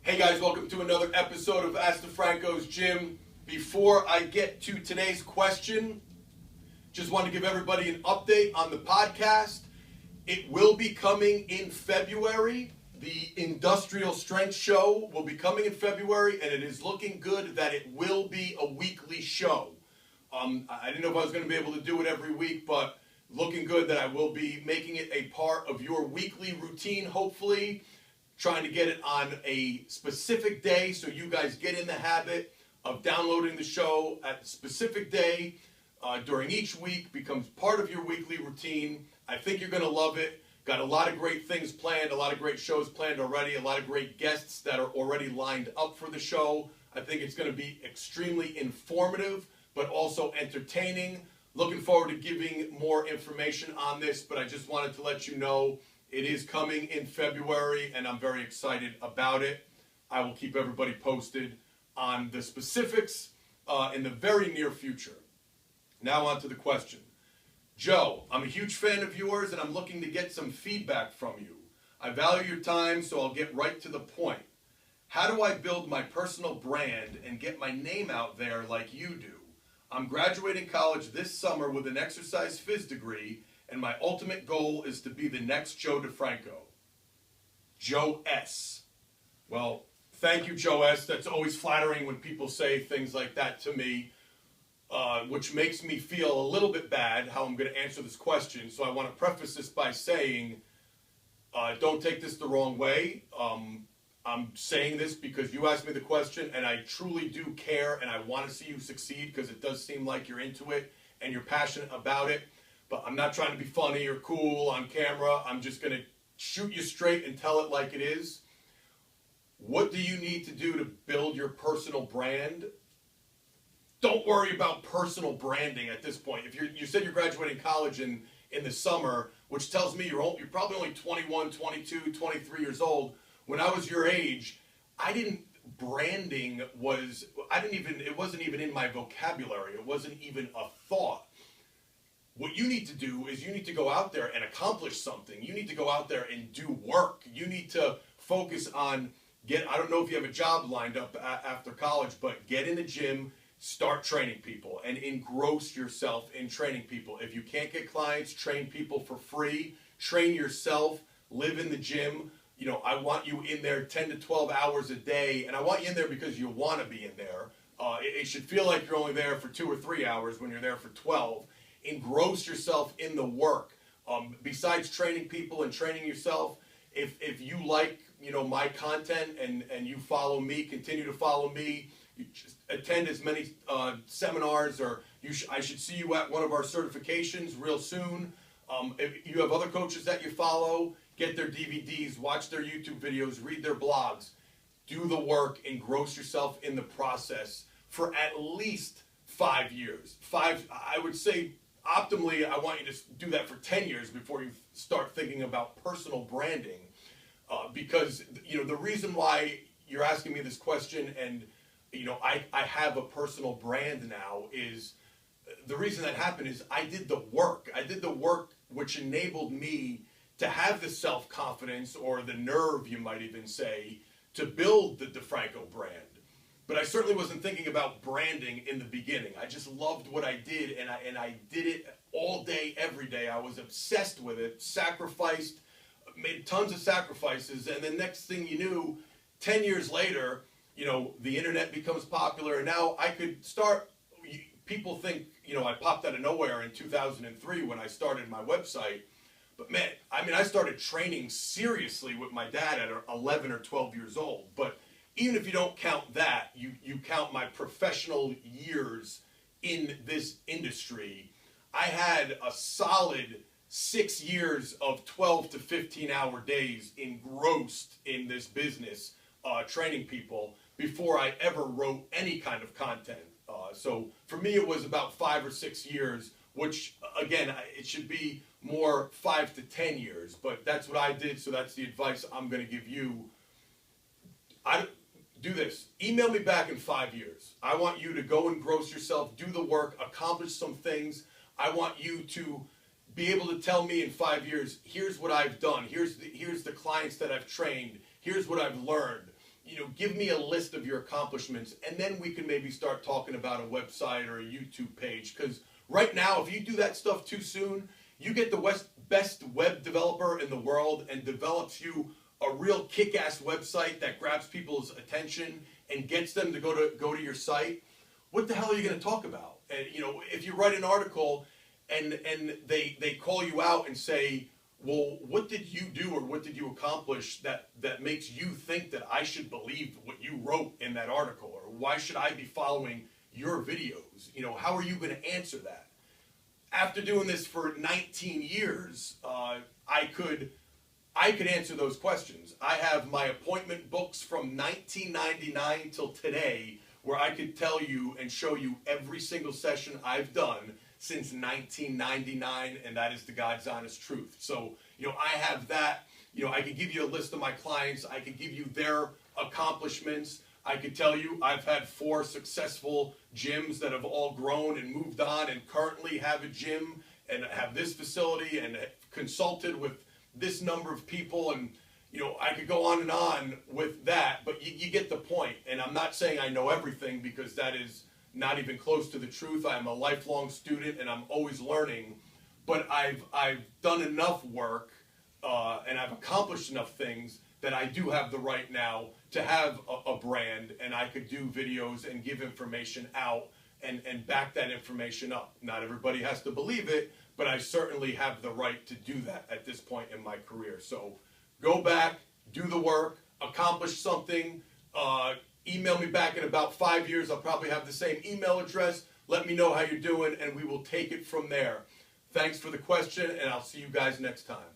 Hey guys, welcome to another episode of Ask DeFranco's Gym. Before I get to today's question, just want to give everybody an update on the podcast. It will be coming in February. The Industrial Strength Show will be coming in February, and it is looking good that it will be a weekly show. I didn't know if I was going to be able to do it every week, but looking good that I will be making it a part of your weekly routine, hopefully. Trying to get it on a specific day so you guys get in the habit of downloading the show at a specific day during each week, becomes part of your weekly routine. I think you're going to love it. Got a lot of great things planned, a lot of great shows planned already, a lot of great guests that are already lined up for the show. I think it's going to be extremely informative, but also entertaining. Looking forward to giving more information on this, but I just wanted to let you know it is coming in February, and I'm very excited about it. I will keep everybody posted on the specifics in the very near future. Now on to the question. Joe, I'm a huge fan of yours, and I'm looking to get some feedback from you. I value your time, so I'll get right to the point. How do I build my personal brand and get my name out there like you do? I'm graduating college this summer with an exercise phys degree, and my ultimate goal is to be the next Joe DeFranco. Joe S. Well, thank you, Joe S. That's always flattering when people say things like that to me, which makes me feel a little bit bad how I'm going to answer this question. So I want to preface this by saying, don't take this the wrong way. I'm saying this because you asked me the question, and I truly do care, and I want to see you succeed because it does seem like you're into it and you're passionate about it. But I'm not trying to be funny or cool on camera. I'm just going to shoot you straight and tell it like it is. What do you need to do to build your personal brand? Don't worry about personal branding at this point. If you said you're graduating college in the summer, which tells me you're probably only 21, 22, 23 years old. When I was your age, branding it wasn't even in my vocabulary. It wasn't even a thought. What you need to do is you need to go out there and accomplish something. You need to go out there and do work. You need to focus on I don't know if you have a job lined up after college, but get in the gym, start training people, and engross yourself in training people. If you can't get clients, train people for free. Train yourself, live in the gym. You know, I want you in there 10 to 12 hours a day, and I want you in there because you want to be in there. It should feel like you're only there for 2 or 3 hours when you're there for 12. Engross yourself in the work. Besides training people and training yourself, if you like, my content and you follow me, continue to follow me. You just attend as many seminars, or I should see you at one of our certifications real soon. If you have other coaches that you follow, get their DVDs, watch their YouTube videos, read their blogs. Do the work, engross yourself in the process for at least 5 years. I would say, optimally, I want you to do that for 10 years before you start thinking about personal branding. Because, the reason why you're asking me this question and, I have a personal brand now is, the reason that happened is I did the work. I did the work which enabled me to have the self-confidence, or the nerve, you might even say, to build the DeFranco brand. But I certainly wasn't thinking about branding in the beginning. I just loved what I did, and I did it all day, every day. I was obsessed with it, sacrificed, made tons of sacrifices, and the next thing you knew, 10 years later, the internet becomes popular, and now I could start. People think, I popped out of nowhere in 2003 when I started my website. But man, I started training seriously with my dad at 11 or 12 years old. But even if you don't count that, you count my professional years in this industry. I had a solid 6 years of 12 to 15 hour days engrossed in this business, training people, before I ever wrote any kind of content. So for me, it was about 5 or 6 years, which again, it should be more 5 to 10 years, but that's what I did. So that's the advice I'm going to give you. Do this. Email me back in 5 years. I want you to go engross yourself, do the work, accomplish some things. I want you to be able to tell me in 5 years, here's what I've done. Here's the clients that I've trained. Here's what I've learned. give me a list of your accomplishments, and then we can maybe start talking about a website or a YouTube page. Because right now, if you do that stuff too soon, you get the best web developer in the world and develops you a real kick-ass website that grabs people's attention and gets them to go to your site. What the hell are you going to talk about? And if you write an article and they call you out and say, well, what did you do or what did you accomplish that makes you think that I should believe what you wrote in that article? Or why should I be following your videos? How are you going to answer that? After doing this for 19 years, I could answer those questions. I have my appointment books from 1999 till today where I could tell you and show you every single session I've done since 1999, and that is the God's honest truth. So, I have that. I could give you a list of my clients. I could give you their accomplishments. I could tell you I've had 4 successful gyms that have all grown and moved on and currently have a gym and have this facility and consulted with this number of people. And, I could go on with that, but you get the point. And I'm not saying I know everything, because that is not even close to the truth. I'm a lifelong student and I'm always learning, but I've done enough work and I've accomplished enough things that I do have the right now to have a brand, and I could do videos and give information out and back that information up. Not everybody has to believe it, but I certainly have the right to do that at this point in my career. So go back, do the work, accomplish something. Email me back in about 5 years. I'll probably have the same email address. Let me know how you're doing, and we will take it from there. Thanks for the question, and I'll see you guys next time.